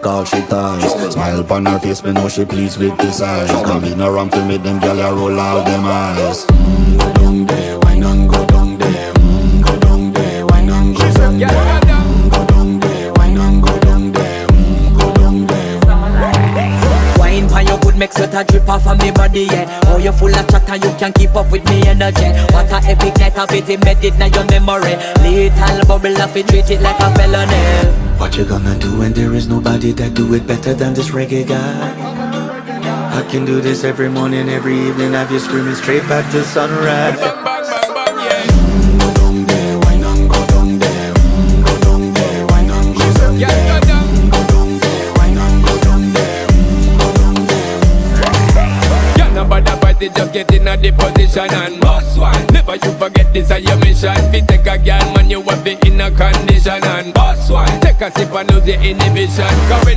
all she ties. Smile upon her face, me know she pleased with this eyes. Come in around to make them gyal a roll out them eyes. Go down there, why not go down there? Go down there, why not go down there? Go down there, why not go down there? Go down there. Wine for your good make sweat a drip off of me body, yeah. Oh, you full of chatter, you can keep up with me energy. What a epic night of it, embedded in your memory. Little bubble of it, treat it like a felony. What you gonna do when there is nobody that do it better than this reggae guy? I can do this every morning, every evening, have you screaming straight back to sunrise. Go down there, why not go down there? Go down there, why not go down there? Go down there, why not go down there? Go down there. Y'all know about the party, just get in a the position and boss one. Never you forget this is your mission. Fi take a girl, man, you have it in a condition and boss one. Take a sip and lose your inhibition.